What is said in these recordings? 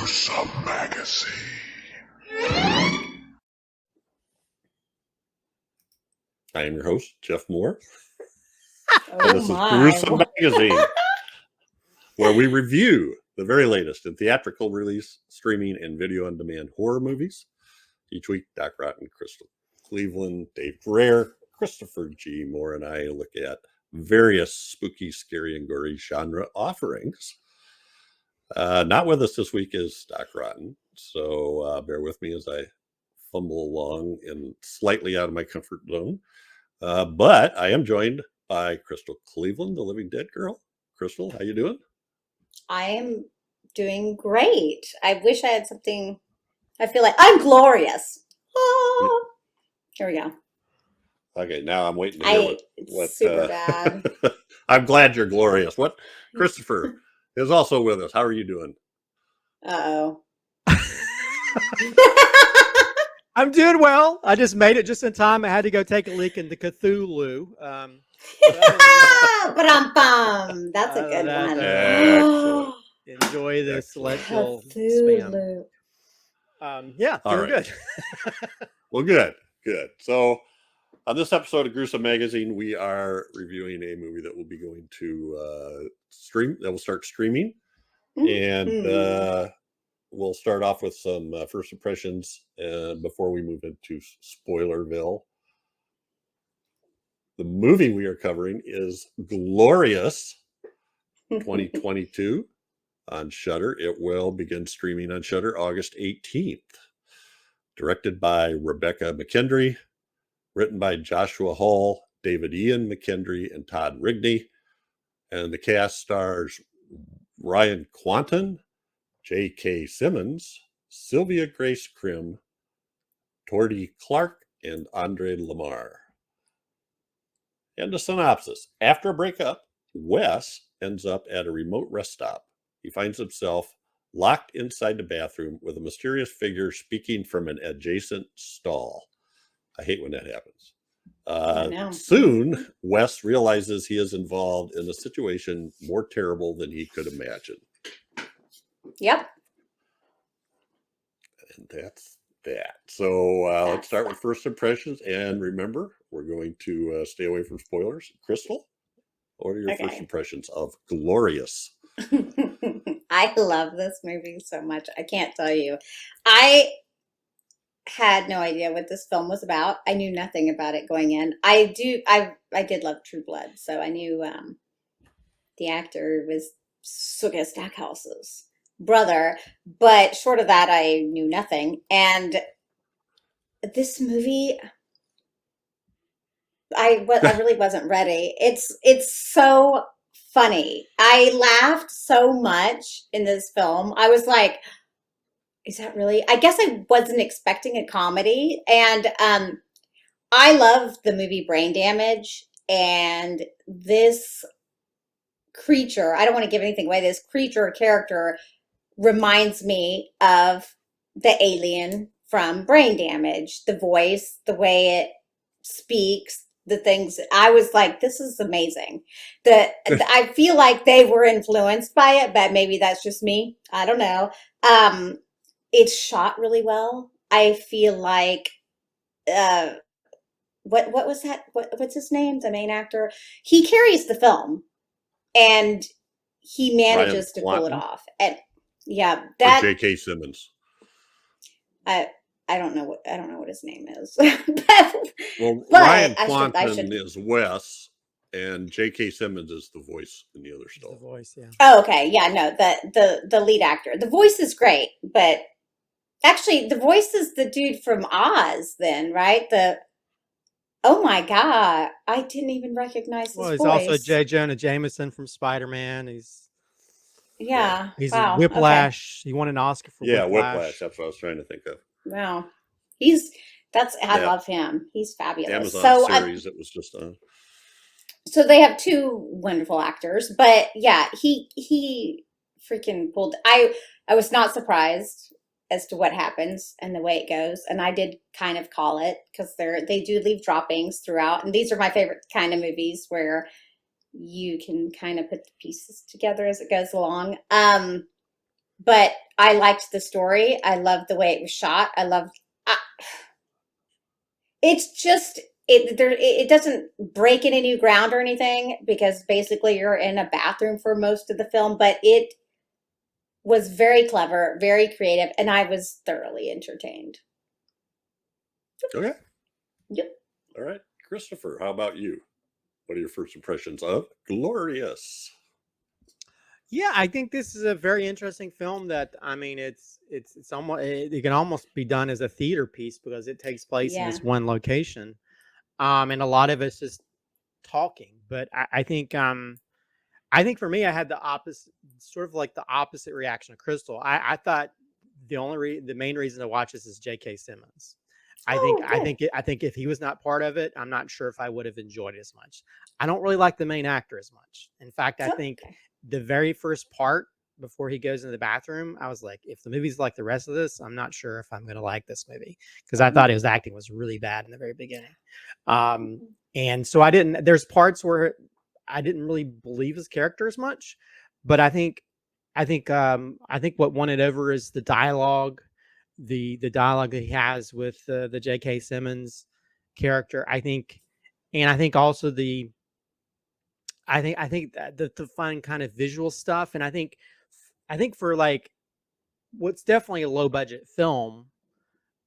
Gruesome Magazine. I am your host, Jeff Mohr. Oh This is my. Gruesome Magazine, where we review the very latest in theatrical release, streaming, and video-on-demand horror movies. Each week, Doc Rotten, Crystal Cleveland, Dave Greer, Christopher G. Mohr, and I look at various spooky, scary, and gory genre offerings. Not with us this week is Doc Rotten, so bear with me as I fumble along and slightly out of my comfort zone. But I am joined by Crystal Cleveland, the Living Dead girl. Crystal, how you doing? I am doing great. I wish I had something. I feel like I'm glorious. Oh, here we go. Okay, now I'm waiting to hear what super bad. I'm glad you're glorious. What Christopher is also with us. How are you doing? Uh-oh. I'm doing well. I just made it just in time. I had to go take a leak into Cthulhu. Ba-dum-bum. That's a good one. Excellent. Enjoy this celestial Cthulhu. spam. Yeah, All doing right. good. Well, good. So on this episode of Gruesome Magazine, we are reviewing a movie that will be going to stream. That will start streaming, and we'll start off with some first impressions before we move into Spoilerville. The movie we are covering is Glorious 2022 on Shudder. It will begin streaming on Shudder August 18th. Directed by Rebekah McKendry, written by Joshua Hall, David Ian McKendry, and Todd Rigney. And the cast stars Ryan Quanten, J.K. Simmons, Sylvia Grace Krim, Tordy Clark, and Andre Lamar. And the synopsis. After a breakup, Wes ends up at a remote rest stop. He finds himself locked inside the bathroom with a mysterious figure speaking from an adjacent stall. I hate when that happens. Soon, Wes realizes he is involved in a situation more terrible than he could imagine. Yep. And that's that. So let's start with first impressions. And remember, we're going to stay away from spoilers. Crystal, what are your first impressions of Glorious? I love this movie so much. I can't tell you. I had no idea what this film was about. I knew nothing about it going in. I did love True Blood, so I knew the actor was Suga Stackhouse's brother, but short of that, I knew nothing. And this movie, I really wasn't ready. It's so funny. I laughed so much in this film. I was like, is that really? I guess I wasn't expecting a comedy. And I love the movie Brain Damage. And this creature, I don't want to give anything away, this creature or character reminds me of the alien from Brain Damage. The voice, the way it speaks, the things. I was like, this is amazing. I feel like they were influenced by it, but maybe that's just me. I don't know. It's shot really well. I feel like what was that? What's his name? The main actor. He carries the film, and he manages to pull it off. And yeah, that J.K. Simmons. I don't know what his name is. Well, Ryan Quanten is Wes, and J.K. Simmons is the voice in the other stall. The voice, yeah. Oh, okay, yeah, no, the lead actor. The voice is great, but actually, the voice is the dude from Oz. Then, right? Oh my God, I didn't even recognize his voice. He's also J. Jonah Jameson from Spider-Man. He's He's in Whiplash. Okay. He won an Oscar for Whiplash. Whiplash. That's what I was trying to think of. Wow, I love him. He's fabulous. Amazon series that was just on. So they have two wonderful actors, but yeah, he freaking pulled. I was not surprised as to what happens and the way it goes, and I did kind of call it because they do leave droppings throughout, and these are my favorite kind of movies where you can kind of put the pieces together as it goes along. but I liked the story. I loved the way it was shot. It's just it doesn't break any new ground or anything, because basically you're in a bathroom for most of the film, but it was very clever, very creative, and I was thoroughly entertained. Okay. Yep. All right. Christopher, how about you? What are your first impressions of Glorious? Yeah, I think this is a very interesting film that, I mean, it's almost, it can almost be done as a theater piece because it takes place in Yeah. this one location. And a lot of it's just talking, but I think for me, I had the opposite, sort of like the opposite reaction of Crystal. I thought the main reason to watch this is J.K. Simmons. Oh, good. I think if he was not part of it, I'm not sure if I would have enjoyed it as much. I don't really like the main actor as much. In fact, I think Okay. the very first part before he goes into the bathroom, I was like, if the movie's like the rest of this, I'm not sure if I'm going to like this movie, because I thought his acting was really bad in the very beginning. And so there's parts where I didn't really believe his character as much, but I think what won it over is the dialogue, the dialogue that he has with the J.K. Simmons character. I think also I think that the fun kind of visual stuff, and I think for like what's definitely a low budget film,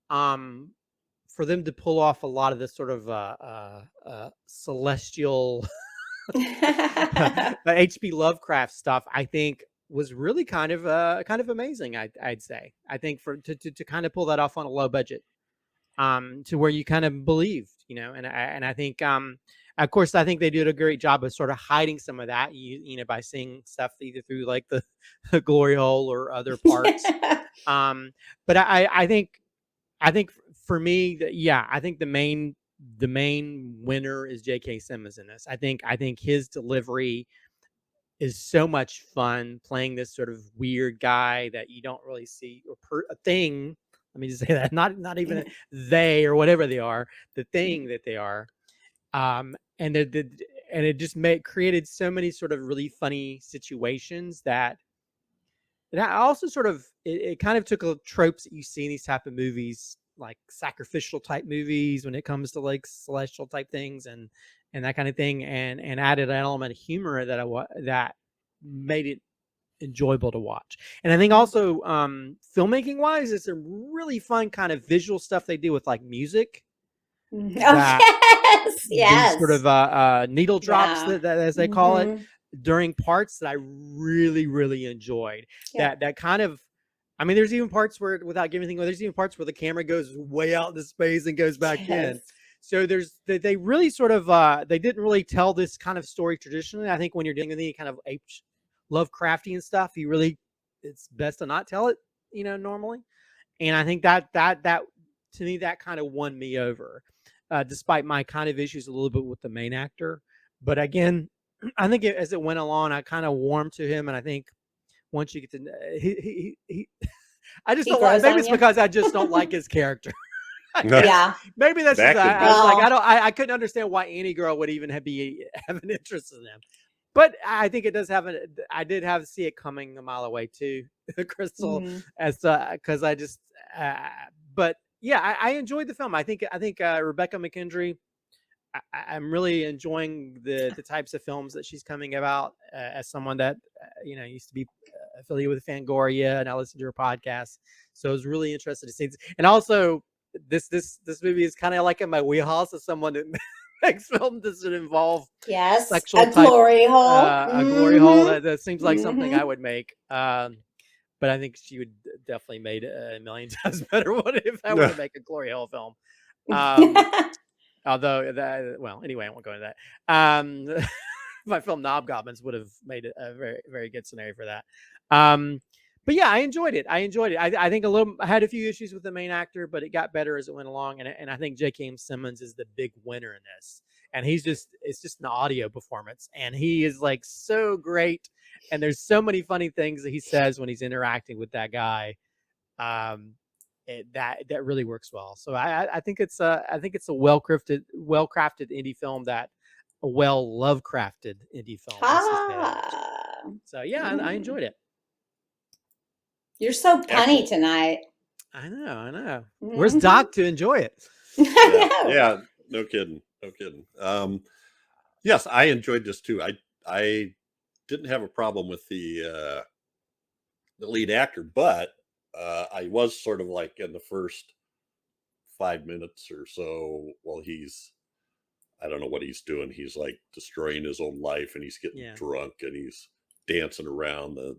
for them to pull off a lot of this sort of celestial H.P. Lovecraft stuff, I think was really kind of amazing. I'd say. I think to kind of pull that off on a low budget, to where you kind of believed, and I think, of course, I think they did a great job of sort of hiding some of that, by seeing stuff either through like the glory hole or other parts. But I think for me, I think the main winner is J.K. Simmons in this. I think his delivery is so much fun, playing this sort of weird guy that you don't really see, or a thing. Let me just say that, not even they or whatever they are, the thing that they are. And it just created so many sort of really funny situations that also sort of, it kind of took tropes that you see in these type of movies, like sacrificial type movies, when it comes to like celestial type things and that kind of thing, and added an element of humor that made it enjoyable to watch. And I think also, filmmaking wise, it's a really fun kind of visual stuff they do with like music. Oh, That yes, these sort of needle drops, yeah. that as they call it, Mhm. during parts that I really enjoyed. Yeah. That kind of, I mean, there's even parts where, without giving anything away, there's even parts where the camera goes way out into space and goes back in. Yes. So they really sort of, they didn't really tell this kind of story traditionally. I think when you're doing any kind of Lovecraftian stuff, it's best to not tell it, normally. And I think that to me, that kind of won me over, despite my kind of issues a little bit with the main actor. But again, I think as it went along, I kind of warmed to him, and I think once you get to he I just He don't like. grows Maybe on it's you. because I just don't like his character. Yeah. Maybe that's just, That could I was like, Well, I couldn't understand why any girl would even have an interest in him. But I think it does I did have to see it coming a mile away too, Crystal, mhm. as because I just, but yeah, I enjoyed the film. I think Rebekah McKendry, I'm really enjoying the types of films that she's coming about, as someone that used to be affiliated with Fangoria, and I listened to her podcast, so I was really interested to see this. And also, this movie is kind of like in my wheelhouse as someone that makes films that involve Yes, sexual a type, glory hole. a glory hole. Mhm. That seems like something I Mhm. would make. But I think she would definitely made a million times better one if I were to make a glory hole film. Although well, anyway, I won't go into that. My film Knobgoblins would have made a very, very good scenario for that. But yeah, I enjoyed it. I think I had a few issues with the main actor, but it got better as it went along. And I think J.K. Simmons is the big winner in this. And it's just an audio performance. And he is like so great. And there's so many funny things that he says when he's interacting with that guy. That really works well. So I think it's a well-crafted indie film, that a Lovecrafted indie film. Let's just say that much. Ah. So yeah, I Mm. enjoyed it. You're so punny Excellent. tonight. I know. Where's Mhm. Doc to enjoy it? I know. Yeah, no kidding. Yes, I enjoyed this too. I didn't have a problem with the lead actor, but I was sort of like in the first 5 minutes or so, while I don't know what he's doing. He's like destroying his own life, and he's getting drunk, and he's dancing around. The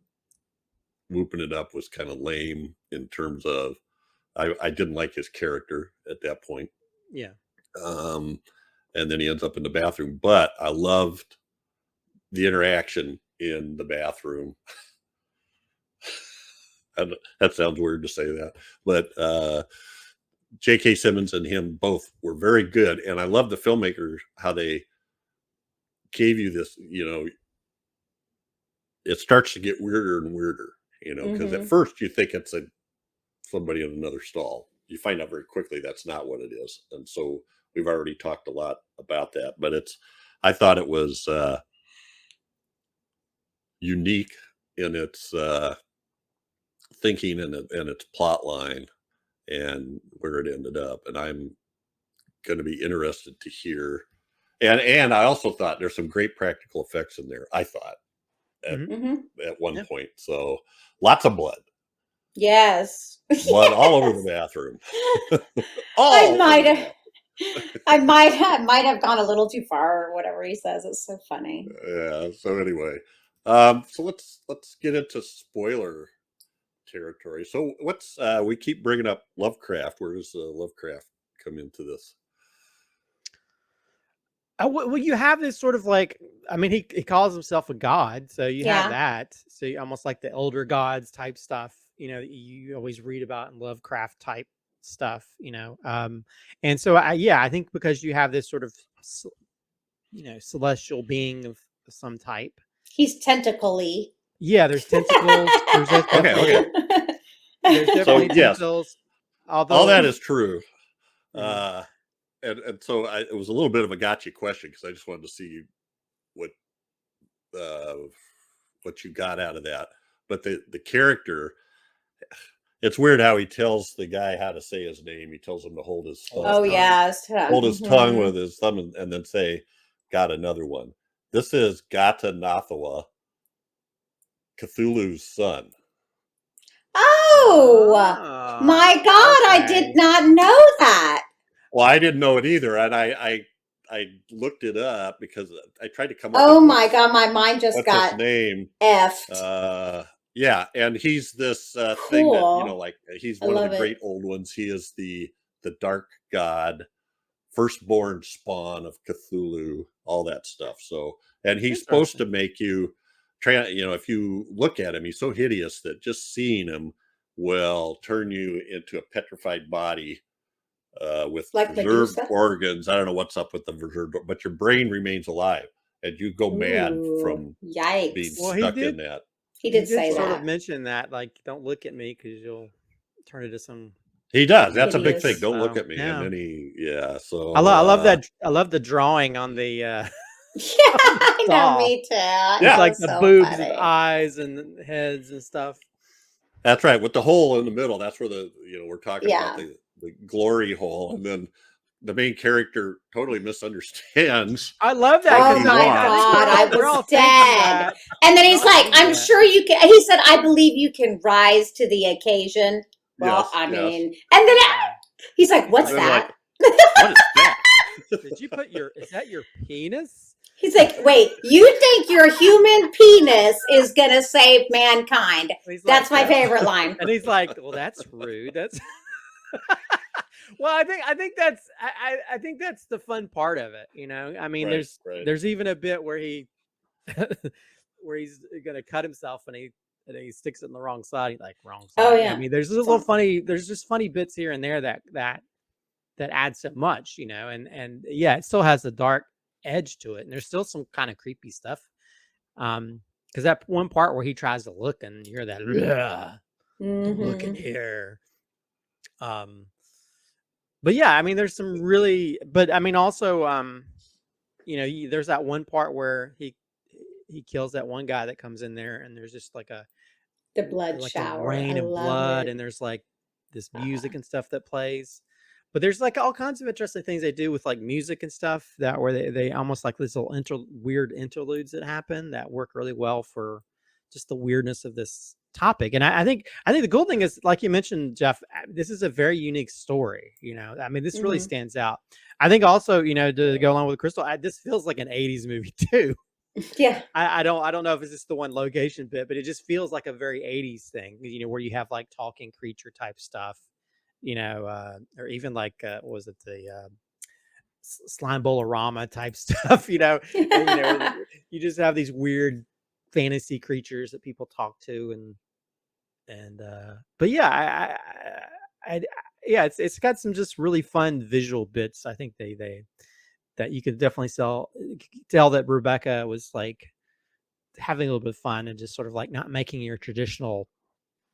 whooping it up was kind of lame in terms of I didn't like his character at that point. Yeah. And then he ends up in the bathroom, but I loved the interaction in the bathroom. And that sounds weird to say that, but J.K. Simmons and him both were very good. And I love the filmmakers, how they gave you this, it starts to get weirder and weirder, because at first you think it's somebody in another stall. You find out very quickly that's not what it is. And so we've already talked a lot about that, but I thought it was unique in its thinking and its plot line and where it ended up. And I'm going to be interested to hear. And I also thought there's some great practical effects in there, I thought, at one point. So lots of blood. Yes. Blood all over the bathroom. I might have gone a little too far, or whatever he says. It's so funny. Yeah. So anyway, so let's get into spoiler territory. So we keep bringing up Lovecraft. Where does Lovecraft come into this? Well, you have this sort of like, I mean, he calls himself a god, so you have that. So almost like the elder gods type stuff, you always read about in Lovecraft type stuff, and so I think because you have this sort of, celestial being of some type. He's tentacly. Yeah, there's tentacles. There's okay. There's definitely tentacles. All that is true. And so it was a little bit of a gotcha question, because I just wanted to see what you got out of that. But the character, it's weird how he tells the guy how to say his name. He tells him to hold his thumb. Oh yes, hold his tongue with his thumb, and then say, "Got another one." This is Gata Nathawa, Cthulhu's son. Oh my God! Okay. I did not know that. Well, I didn't know it either, and I looked it up because I tried to come up. Oh my God, my mind just got his name effed. Yeah, and he's this thing that like he's one of the great old ones. He is the dark god, firstborn spawn of Cthulhu, all that stuff. So, and he's supposed to make you, if you look at him, he's so hideous that just seeing him will turn you into a petrified body. With like preserved organs. I don't know what's up with the preserved, but your brain remains alive, and you go mad from being stuck in that. He did say sort that. of mention that, like, don't look at me because you'll turn into some. He does. That's a big thing. Don't look at me. Yeah. And then so I love that. I love the drawing on the. Yeah, I know, me too. It's like the boobs and eyes and heads and stuff. That's right, with the hole in the middle. That's where we're talking about the glory hole, and then the main character totally misunderstands. I love that. Oh my God, I was dead. And then he's like, "I'm sure you can." He said, "I believe you can rise to the occasion." Well, I mean, and then he's like, "What's that?" Like, what is that? Did you put is that your penis? He's like, "Wait, you think your human penis is gonna save mankind?" That's my favorite line. And he's like, "Well, that's rude. That's." Well, I think that's the fun part of it. I mean, there's even a bit where he's gonna cut himself and he sticks it in the wrong side. He's like, wrong side. Oh yeah. I mean, there's just funny bits here and there that add so much, and it still has a dark edge to it, and there's still some kind of creepy stuff. Because that one part where he tries to look and you hear that, look in here. But yeah, I mean, there's some really, but I mean, also, there's that one part where he kills that one guy that comes in there, and there's just like The blood like a shower. rain I and love blood, it. and there's like this music and stuff that plays. But there's like all kinds of interesting things they do with like music and stuff that where they almost like these little weird interludes that happen that work really well for just the weirdness of this topic. And I think the cool thing is, like you mentioned, Jeff, this is a very unique story. You know, I mean, this really Mhm. stands out. I think also, you know, to go along with Crystal, this feels like an 80s movie too. Yeah. I don't know if it's just the one location bit, but it just feels like a very 80s thing, you know, where you have like talking creature type stuff, you know, or even like what was it, the slime bolorama type stuff, you know, and, you know, you just have these weird fantasy creatures that people talk to, and but yeah, I yeah, it's got some just really fun visual bits. I think they that you could definitely tell that Rebekah was like having a little bit of fun and just sort of like not making your traditional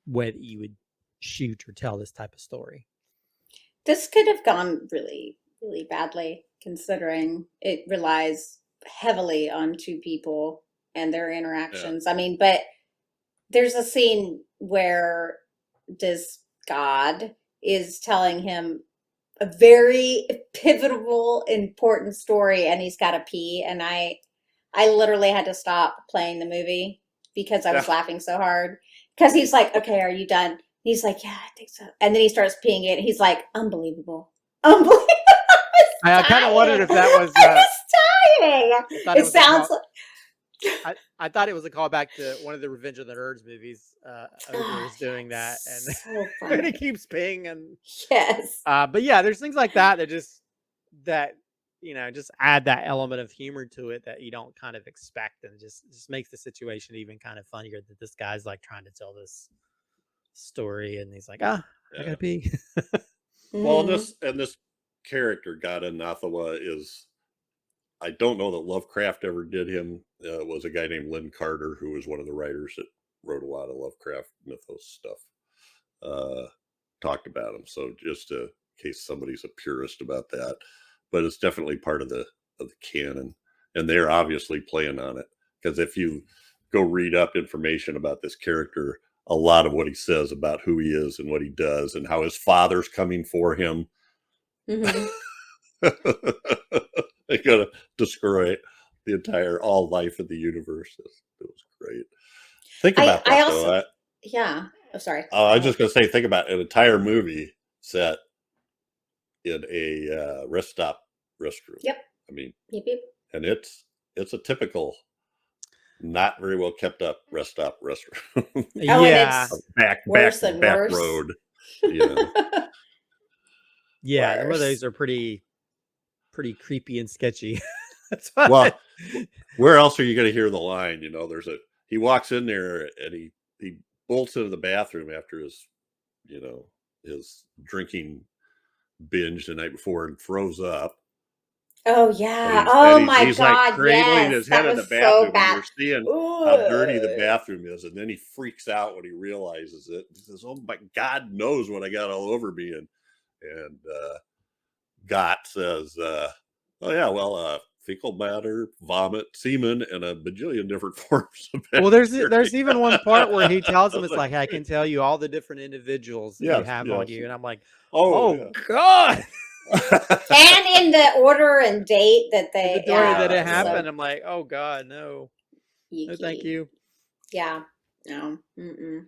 way that you would shoot or tell this type of story. This could have gone really, really badly, considering it relies heavily on two people and their Yeah. interactions. I mean, but there's a scene where this god is telling him a very pivotal, important story, and he's got to pee, and I literally had to stop playing the movie because I was Yeah. laughing so hard. Because he's like, "Okay, are you done?" He's like, "Yeah, I think so." And then he starts peeing it. And he's like, "Unbelievable, unbelievable!" I kind of wondered if that was. I was dying. I thought It sounds like. I thought it was a callback to one of the Revenge of the Nerds movies. Ogre is doing that, and So and he funny. keeps peeing, and Yes. but yeah, there's things like that that you know just add that element of humor to it that you don't kind of expect, and just makes the situation even kind of funnier that this guy's like trying to tell this story, and he's like, I Yeah. gotta pee. Well, Mhm. this character, God in Nathawa, is, I don't know that Lovecraft ever did him. Was a guy named Lynn Carter, who was one of the writers that wrote a lot of Lovecraft mythos stuff. Talked about him. So just in case somebody's a purist about that, but it's definitely part of the canon, and they're obviously playing on it, because if you go read up information about this character, a lot of what he says about who he is and what he does and how his father's coming for him, Mhm. they're gonna destroy the entire all life in the universe. It was great. Think about I that also, though. yeah. Oh, sorry. I Go was just ahead. gonna say, think about an entire movie set in a rest stop restroom. Yep. I mean, Yep. Yep. and it's a typical, not very well kept up rest stop restroom. Oh, and Yeah, it's back worse and back worse. road, you know. yeah, some of Worse. those are pretty creepy and sketchy. That's why. Well, where else are you going to hear the line? You know, he walks in there and he bolts into the bathroom after his, you know, his drinking binge the night before and throws up. Oh And yeah. Oh my he's like God. cradling Yes, his head that in the was so bathroom, and bad. you're seeing how dirty the Ooh. bathroom is, and then he freaks out when he realizes it. He says, "Oh my God knows what I got all over me." And Gott says, "Oh yeah, well, fecal matter, vomit, semen, and a bajillion different forms of Well, bacteria." there's even one part where he tells I him was it's like, I "Great. can tell you all the different individuals that you Yes, have on yes. you, and I'm like, Oh oh yeah." God. And in the order and date that In the they, story yeah, that it it's Yeah. happened, so I'm like, oh God, no, thank yucky. you. Yeah. No. Mm-mm.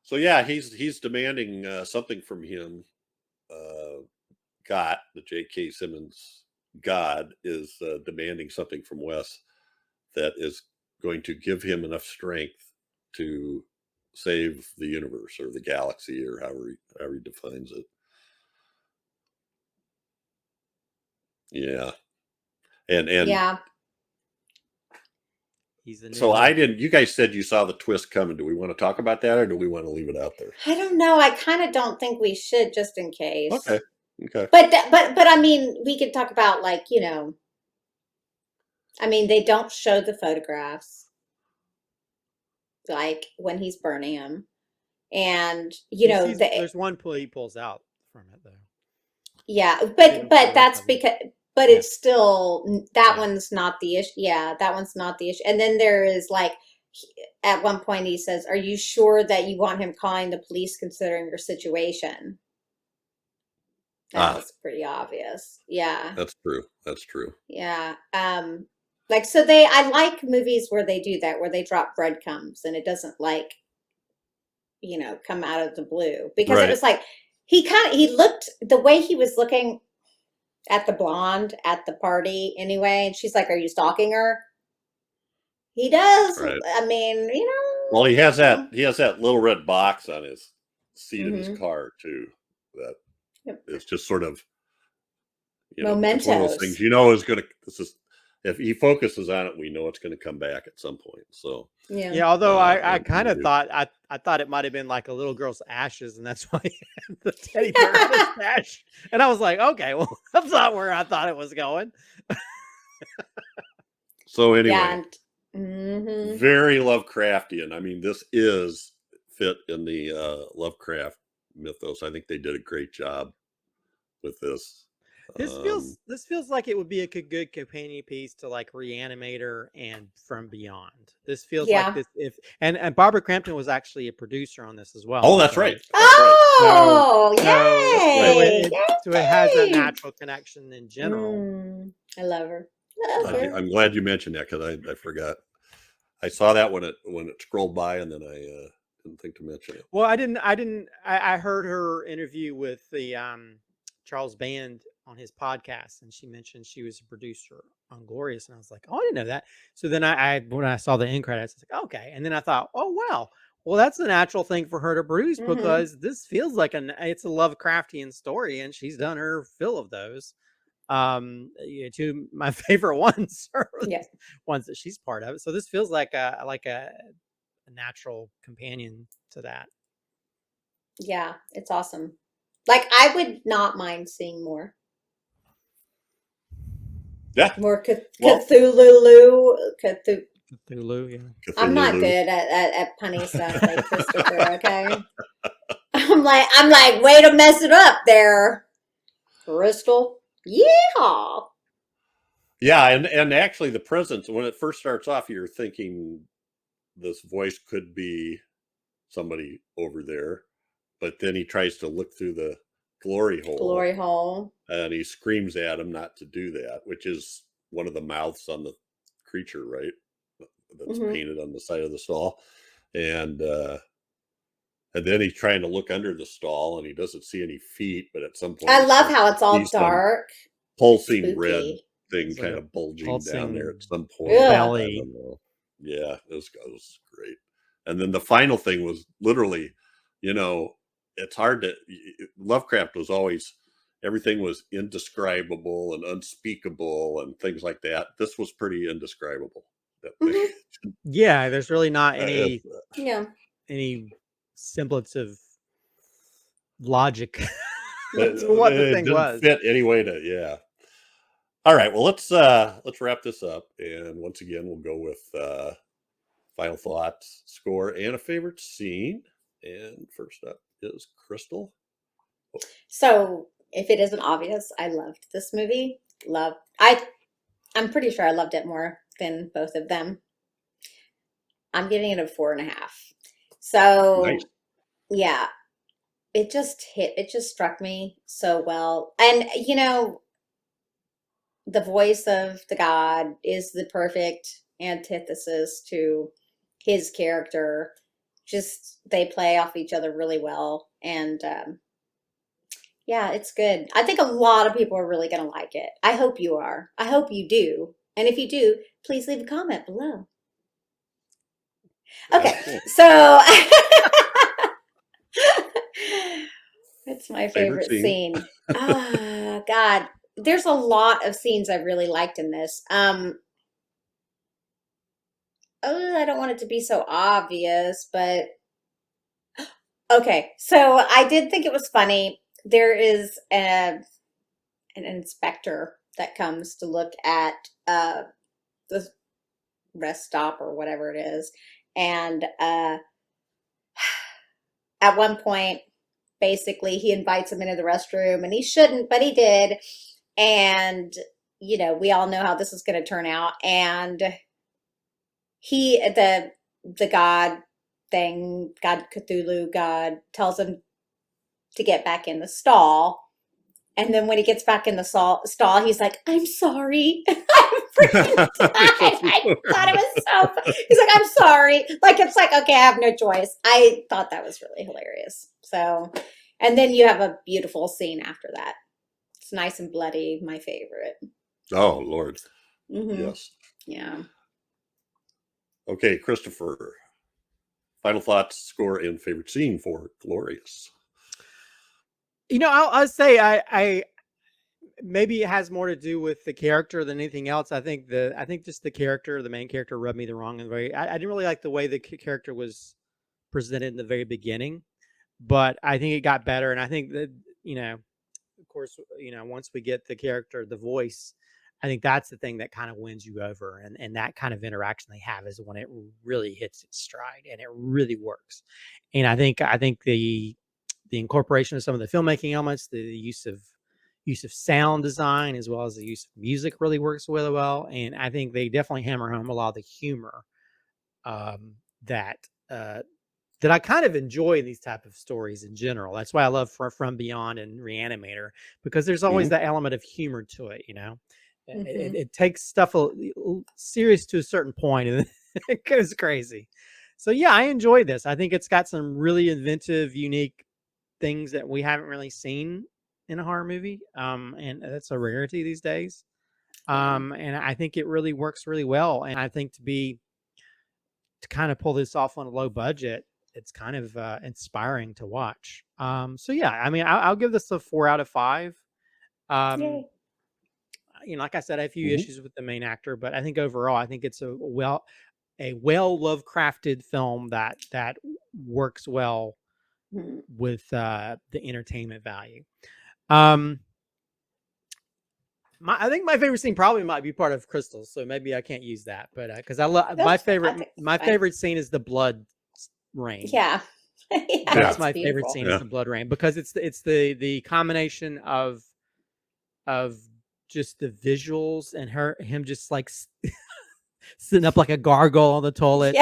So yeah, he's demanding something from him. Uh, Gott, the J.K. Simmons God, is demanding something from Wes that is going to give him enough strength to save the universe or the galaxy, or however he defines it. Yeah, and Yeah. He's a so ninja. I didn't. You guys said you saw the twist coming. Do we want to talk about that, or do we want to leave it out there? I don't know. I kind of don't think we should, just in case. Okay. Okay. But I mean, we could talk about, like, you know, I mean, they don't show the photographs, like when he's burning them, and you He know, sees there's one pull he pulls out from it though. yeah, See but the rest that's of it. because, but Yeah. it's still, that Yeah. one's not the issue. Yeah, that one's not the issue. And then there is, like, at one point he says, "Are you sure that you want him calling the police considering your situation?" That Ah, was pretty obvious. Yeah. that's true. That's true. Yeah. Like I like movies where they do that, where they drop breadcrumbs and it doesn't like, come out of the blue. Because it Right. was like he looked the way he was looking at the blonde at the party anyway, and she's like, "Are you stalking her?" He does. Right. I mean, Well, he has that little red box on his seat of his hmm car too. That Yep. it's just sort of, it's one of those Mementos. things, is going to, if he focuses on it, we know it's going to come back at some point. So, Yeah. Yeah, although I and kind we of do. thought I thought it might have been like a little girl's ashes, and that's why he had the teddy bear in his stash. And I was like, okay, well, that's not where I thought it was going. So anyway, Yeah. And, very Lovecraftian. I mean, this is fit in the Lovecraft mythos. I think they did a great job with this. This feels like it would be a good companion piece to like Reanimator and From Beyond. This feels like Yeah. this and Barbara Crampton was actually a producer on this as well. Oh, that's so- right. That's right. Oh, So yay! so it has a Yay! natural connection in general. I love her. Love her. I'm glad you mentioned that because I forgot. I saw that when it scrolled by, and then I didn't think to mention it. Well, I heard her interview with the Charles Band on his podcast, and she mentioned she was a producer on Glorious, and I was like, oh, I didn't know that. So then I when I saw the end credits, I was like, okay, and then I thought, oh wow, well that's a natural thing for her to produce Mhm. because this feels like it's a Lovecraftian story, and she's done her fill of those. Two of my favorite ones are Yeah. ones that she's part of. So this feels like a natural companion to that. Yeah, it's awesome. Like I would not mind seeing more. Yeah. More Well- Cthulhu. Cthulhu, yeah. I'm not Cthulhu. good at punny stuff like Christopher, okay? I'm like, way to mess it up there, Crystal. Yeehaw. Yeah, and actually, the presence when it first starts off, you're thinking this voice could be somebody over there, but then he tries to look through the glory hole, Glory hole. and he screams at him not to do that, which is one of the mouths on the creature, right? That's Mhm. painted on the side of the stall, and then he's trying to look under the stall, and he doesn't see any feet, but at some point, I love how it's all see some dark. pulsing red Spooky. thing It's like kind a of bulging pulsing down there at some point. Ugh. I belly. don't know. Yeah, it was great. And then the final thing was literally, it's hard to. Lovecraft was always, everything was indescribable and unspeakable and things like that. This was pretty indescribable. That thing. Mhm. Yeah, there's really not any Yeah. semblance of logic It, to what the it thing didn't was. fit any way to. Yeah. All right. Well, let's wrap this up, and once again, we'll go with final thoughts, score, and a favorite scene. And first up is Crystal. So, if it isn't obvious, I loved this movie. I'm pretty sure I loved it more than both of them. I'm giving it a 4.5. So, Nice. yeah, it just struck me so well. And, the voice of the god is the perfect antithesis to his character. Just, they play off each other really well. And, yeah, it's good. I think a lot of people are really going to like it. I hope you are. I hope you do. And if you do, please leave a comment below. Okay, Cool. so it's my Favorite favorite scene? scene. Ah, God, there's a lot of scenes I really liked in this. I don't want it to be so obvious, but okay. So I did think it was funny. There is an inspector that comes to look at the rest stop or whatever it is, and at one point, basically, he invites him into the restroom, and he shouldn't, but he did. And we all know how this is going to turn out. And the the god thing, God Cthulhu, God tells him to get back in the stall. And then when he gets back in the stall, he's like, I'm sorry. I'm freaking died. I thought it was so funny. He's like, I'm sorry. Like, it's like, okay, I have no choice. I thought that was really hilarious. So, and then you have a beautiful scene after that. It's nice and bloody. My favorite. Oh, Lord. Mm-hmm. Yes. Yeah. Okay, Christopher. Final thoughts, score, and favorite scene for Glorious. I'll say I maybe it has more to do with the character than anything else. I think just the main character rubbed me the wrong way. I didn't really like the way the character was presented in the very beginning, but I think it got better. And I think that, of course, once we get the character, the voice, I think that's the thing that kind of wins you over. And that kind of interaction they have is when it really hits its stride and it really works. And I think the incorporation of some of the filmmaking elements, the use of sound design, as well as the use of music, really works really well. And I think they definitely hammer home a lot of the humor that I kind of enjoy in these type of stories in general. That's why I love From Beyond and Reanimator, because there's always that element of humor to it. It takes stuff serious to a certain point, and it goes crazy. So yeah, I enjoy this. I think it's got some really inventive, unique things that we haven't really seen in a horror movie, and that's a rarity these days. And I think it really works really well. And I think to kind of pull this off on a low budget, it's kind of inspiring to watch. So yeah, I mean, I'll give this a 4 out of 5. Yay. Like I said, I have a few issues with the main actor, but I think overall, I think it's a well Lovecrafted film that works well with the entertainment value. I think my favorite scene probably might be part of Crystal, so maybe I can't use that, but because I love my favorite scene is the blood rain. Yeah. That's my favorite scene is the blood rain, because it's the combination of just the visuals and him just like sitting up like a gargoyle on the toilet.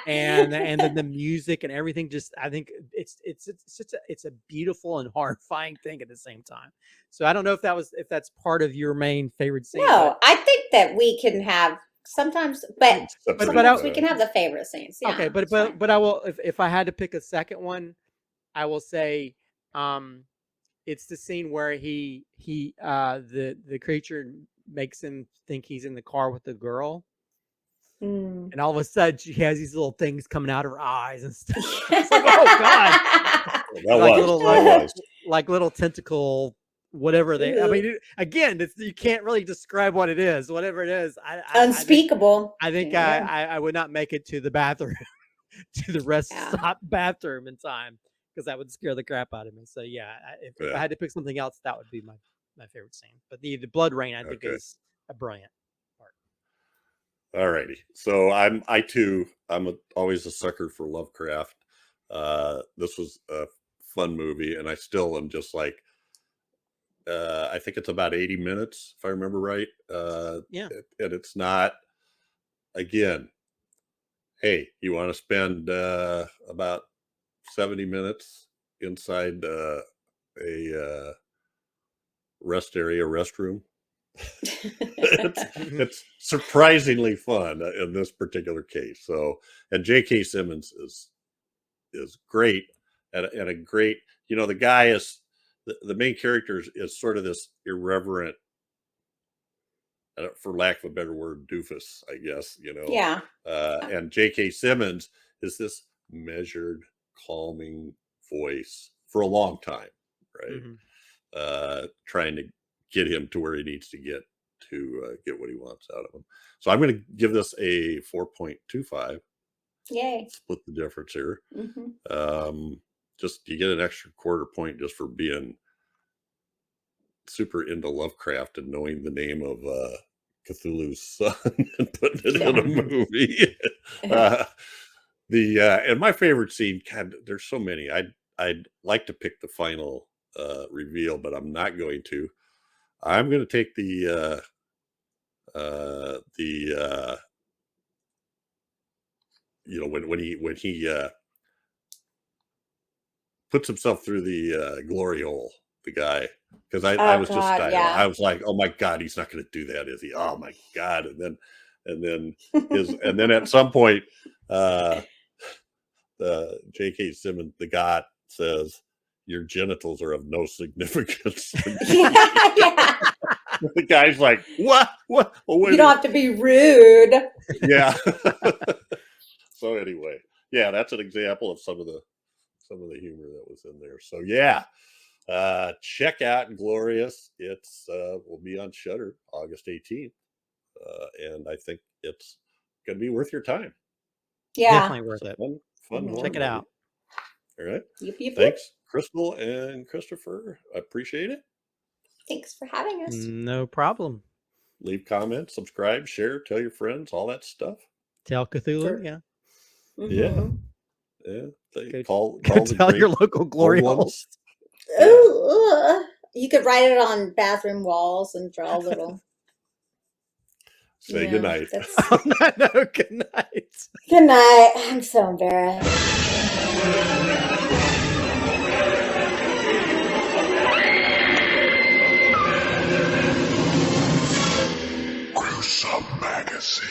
And then the music and everything, just I think it's a beautiful and horrifying thing at the same time. So I don't know if that's part of your main favorite scene. No, I think that we can have sometimes, but sometimes we can have the favorite scenes. Yeah, okay, but I will, if I had to pick a second one, I will say it's the scene where the creature makes him think he's in the car with the girl. And all of a sudden, she has these little things coming out of her eyes and stuff. It's like, oh god, like little tentacle, whatever they. I mean, again, you can't really describe what it is. Whatever it is, unspeakable. I think I would not make it to the bathroom, to the rest stop bathroom in time, because that would scare the crap out of me. So yeah, if I had to pick something else, that would be my favorite scene. But the blood rain, I think, is a brilliant. Alrighty, so I'm always a sucker for Lovecraft. This was a fun movie, and I still am just like, I think it's about 80 minutes, if I remember right. And it's not, again, hey, you want to spend about 70 minutes inside a restroom? it's surprisingly fun in this particular case. So, and J.K. Simmons is great, and a great, the guy is the main character is sort of this irreverent, for lack of a better word, doofus, I guess, and J.K. Simmons is this measured, calming voice for a long time, right? Trying to get him to where he needs to get what he wants out of him. So I'm going to give this a 4.25. Yay! Split the difference here. Just you get an extra quarter point just for being super into Lovecraft and knowing the name of Cthulhu's son and putting it in a movie. And my favorite scene, God, there's so many. I'd like to pick the final reveal, but I'm not going to. I'm going to take when he puts himself through the glory hole, the guy, because I was just I was like, oh my God, he's not going to do that, is he? Oh my God. And then at some point, the J.K. Simmons, the God, says, your genitals are of no significance. Yeah. The guy's like, what? Oh, You don't have to be rude. Yeah. So anyway, yeah, that's an example of some of the humor that was in there. So yeah, check out Glorious. It's will be on Shudder August 18th, and I think it's going to be worth your time. Yeah, definitely worth it. Fun horror Check it movie. out. All right. Yep. Thanks, Crystal and Christopher. I appreciate it. Thanks for having us. No problem. Leave comments, subscribe, share, tell your friends, all that stuff. Tell Cthulhu, yeah. Mhm. Yeah. Go call tell your local glory holes. Ooh, you could write it on bathroom walls and draw a little. Say goodnight. No, good night. Good night. I'm so embarrassed. Gruesome Magazine.